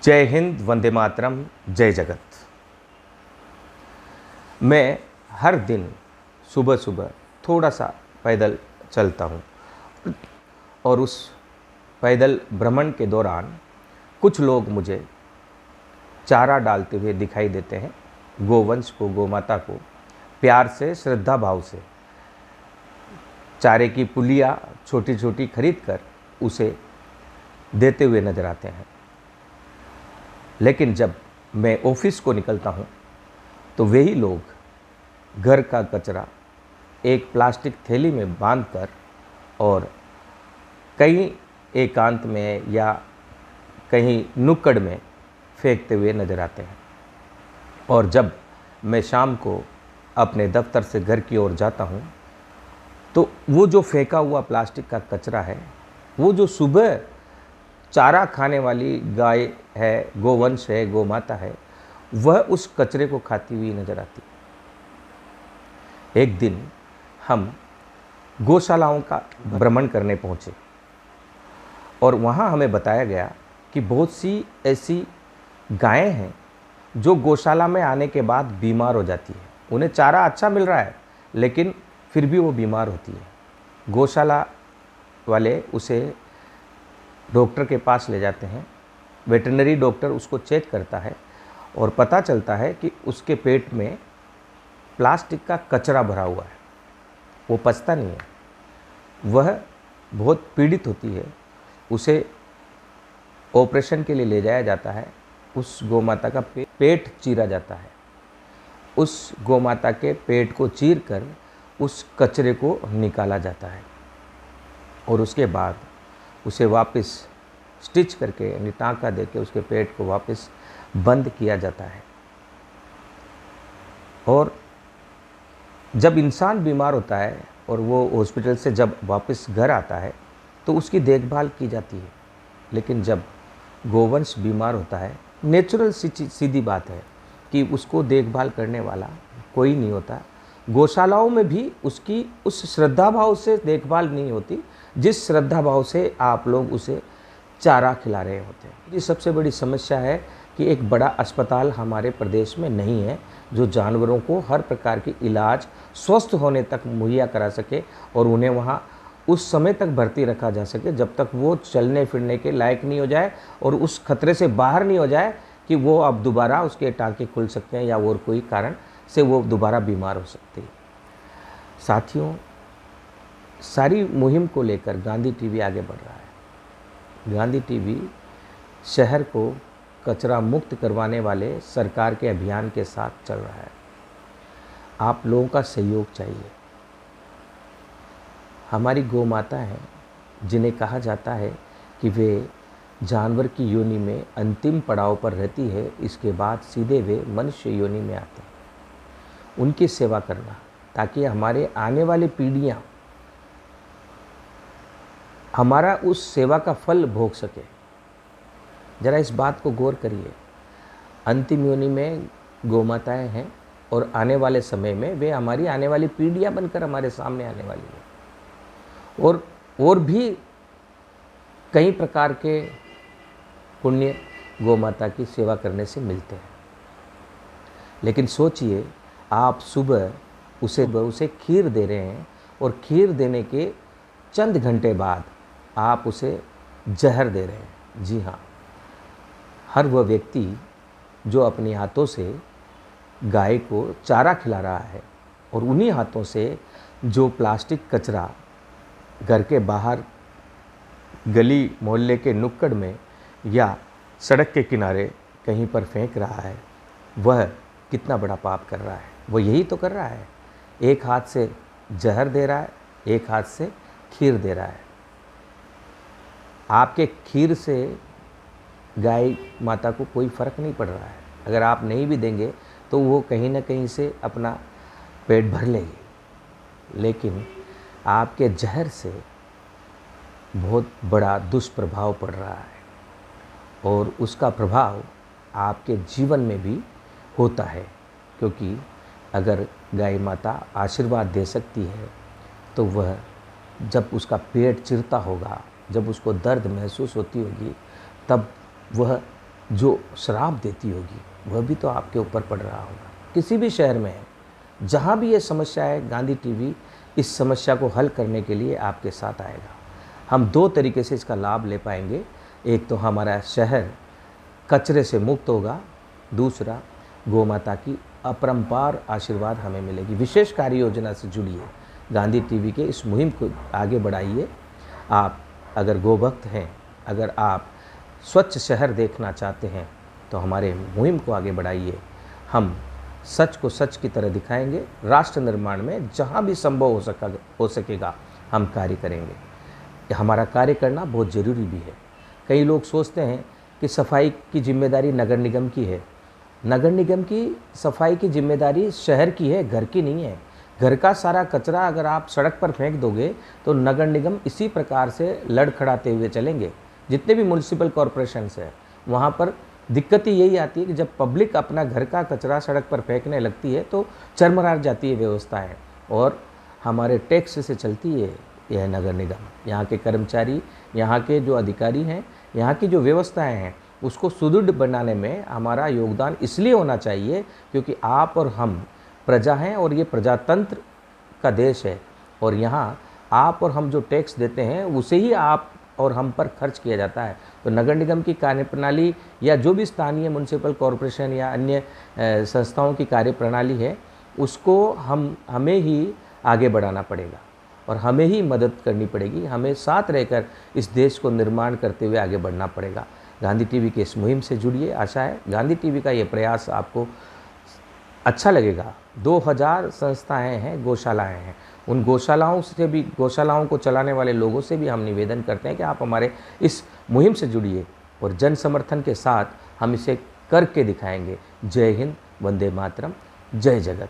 जय हिंद, वंदे मातरम, जय जगत। मैं हर दिन सुबह सुबह थोड़ा सा पैदल चलता हूँ और उस पैदल भ्रमण के दौरान कुछ लोग मुझे चारा डालते हुए दिखाई देते हैं। गोवंश को, गोमाता को प्यार से, श्रद्धा भाव से चारे की पुलिया छोटी छोटी खरीद कर उसे देते हुए नजर आते हैं। लेकिन जब मैं ऑफिस को निकलता हूँ तो वही लोग घर का कचरा एक प्लास्टिक थैली में बांधकर और कहीं एकांत में या कहीं नुक्कड़ में फेंकते हुए नजर आते हैं। और जब मैं शाम को अपने दफ्तर से घर की ओर जाता हूँ तो वो जो फेंका हुआ प्लास्टिक का कचरा है, वो जो सुबह चारा खाने वाली गाय है, गोवंश है, गोमाता है, वह उस कचरे को खाती हुई नजर आती है। एक दिन हम गौशालाओं का भ्रमण करने पहुँचे और वहाँ हमें बताया गया कि बहुत सी ऐसी गायें हैं जो गौशाला में आने के बाद बीमार हो जाती है। उन्हें चारा अच्छा मिल रहा है लेकिन फिर भी वो बीमार होती है। गौशाला वाले उसे डॉक्टर के पास ले जाते हैं। वेटरनरी डॉक्टर उसको चेक करता है और पता चलता है कि उसके पेट में प्लास्टिक का कचरा भरा हुआ है। वो पचता नहीं है, वह बहुत पीड़ित होती है। उसे ऑपरेशन के लिए ले जाया जाता है। उस गौमाता का पेट चीरा जाता है। उस गौमाता के पेट को चीर कर उस कचरे को निकाला जाता है और उसके बाद उसे वापस स्टिच करके यानी टाँका देके उसके पेट को वापस बंद किया जाता है। और जब इंसान बीमार होता है और वो हॉस्पिटल से जब वापस घर आता है तो उसकी देखभाल की जाती है। लेकिन जब गोवंश बीमार होता है, नेचुरल सीधी बात है कि उसको देखभाल करने वाला कोई नहीं होता। गौशालाओं में भी उसकी उस श्रद्धा भाव से देखभाल नहीं होती जिस श्रद्धा भाव से आप लोग उसे चारा खिला रहे होते हैं। ये सबसे बड़ी समस्या है कि एक बड़ा अस्पताल हमारे प्रदेश में नहीं है जो जानवरों को हर प्रकार की इलाज स्वस्थ होने तक मुहैया करा सके और उन्हें वहाँ उस समय तक भर्ती रखा जा सके जब तक वो चलने फिरने के लायक नहीं हो जाए और उस खतरे से बाहर नहीं हो जाए कि वो अब दोबारा उसके टाँके खुल सकते हैं या और कोई कारण से वो दोबारा बीमार हो सकती है। साथियों, सारी मुहिम को लेकर गांधी टीवी आगे बढ़ रहा है। गांधी टीवी शहर को कचरा मुक्त करवाने वाले सरकार के अभियान के साथ चल रहा है। आप लोगों का सहयोग चाहिए। हमारी गौ माता हैं जिन्हें कहा जाता है कि वे जानवर की योनि में अंतिम पड़ाव पर रहती है, इसके बाद सीधे वे मनुष्य योनि में आते हैं। उनकी सेवा करना ताकि हमारे आने वाली पीढ़ियाँ हमारा उस सेवा का फल भोग सके। ज़रा इस बात को गौर करिए। अंतिम योनि में गौमाताएँ हैं और आने वाले समय में वे हमारी आने वाली पीढ़ियाँ बनकर हमारे सामने आने वाली हैं। और भी कई प्रकार के पुण्य गौमाता की सेवा करने से मिलते हैं। लेकिन सोचिए, आप सुबह उसे खीर दे रहे हैं और खीर देने के चंद घंटे बाद आप उसे जहर दे रहे हैं। जी हाँ, हर वह व्यक्ति जो अपने हाथों से गाय को चारा खिला रहा है और उन्हीं हाथों से जो प्लास्टिक कचरा घर के बाहर गली मोहल्ले के नुक्कड़ में या सड़क के किनारे कहीं पर फेंक रहा है, वह कितना बड़ा पाप कर रहा है। वो यही तो कर रहा है, एक हाथ से जहर दे रहा है, एक हाथ से खीर दे रहा है। आपके खीर से गाय माता को कोई फ़र्क नहीं पड़ रहा है। अगर आप नहीं भी देंगे तो वो कहीं ना कहीं से अपना पेट भर लेगी। लेकिन आपके जहर से बहुत बड़ा दुष्प्रभाव पड़ रहा है और उसका प्रभाव आपके जीवन में भी होता है। क्योंकि अगर गाय माता आशीर्वाद दे सकती है तो वह जब उसका पेट चिरता होगा, जब उसको दर्द महसूस होती होगी, तब वह जो श्राप देती होगी वह भी तो आपके ऊपर पड़ रहा होगा। किसी भी शहर में है, जहाँ भी ये समस्या है, गांधी टीवी इस समस्या को हल करने के लिए आपके साथ आएगा। हम दो तरीके से इसका लाभ ले पाएंगे। एक तो हमारा शहर कचरे से मुक्त होगा, दूसरा गौ माता की अपरंपार आशीर्वाद हमें मिलेगी। विशेष कार्य योजना से जुड़िए, गांधी टीवी के इस मुहिम को आगे बढ़ाइए। आप अगर गोभक्त हैं, अगर आप स्वच्छ शहर देखना चाहते हैं तो हमारे मुहिम को आगे बढ़ाइए। हम सच को सच की तरह दिखाएंगे। राष्ट्र निर्माण में जहाँ भी संभव हो सकेगा हम कार्य करेंगे। हमारा कार्य करना बहुत ज़रूरी भी है। कई लोग सोचते हैं कि सफाई की जिम्मेदारी नगर निगम की है। नगर निगम की सफाई की जिम्मेदारी शहर की है, घर की नहीं है। घर का सारा कचरा अगर आप सड़क पर फेंक दोगे तो नगर निगम इसी प्रकार से लड़खड़ाते हुए चलेंगे। जितने भी म्यूनिसिपल कॉरपोरेशंस है वहाँ पर दिक्कत ही यही आती है कि जब पब्लिक अपना घर का कचरा सड़क पर फेंकने लगती है तो चरमरा जाती है व्यवस्थाएं। और हमारे टैक्स से चलती है यह नगर निगम। यहाँ के कर्मचारी, यहाँ के जो अधिकारी हैं, यहाँ की जो व्यवस्थाएं हैं उसको सुदृढ़ बनाने में हमारा योगदान इसलिए होना चाहिए क्योंकि आप और हम प्रजा हैं और ये प्रजातंत्र का देश है। और यहाँ आप और हम जो टैक्स देते हैं उसे ही आप और हम पर खर्च किया जाता है। तो नगर निगम की कार्यप्रणाली या जो भी स्थानीय म्यूनिसिपल कॉरपोरेशन या अन्य संस्थाओं की कार्यप्रणाली है उसको हमें ही आगे बढ़ाना पड़ेगा और हमें ही मदद करनी पड़ेगी। हमें साथ रहकर इस देश को निर्माण करते हुए आगे बढ़ना पड़ेगा। गांधी टीवी के इस मुहिम से जुड़िए। आशा है गांधी टीवी का ये प्रयास आपको अच्छा लगेगा। 2000 संस्थाएं हैं, गौशालाएं हैं। उन गौशालाओं को चलाने वाले लोगों से भी हम निवेदन करते हैं कि आप हमारे इस मुहिम से जुड़िए और जन समर्थन के साथ हम इसे करके दिखाएंगे। जय हिंद, वंदे मातरम, जय जगत।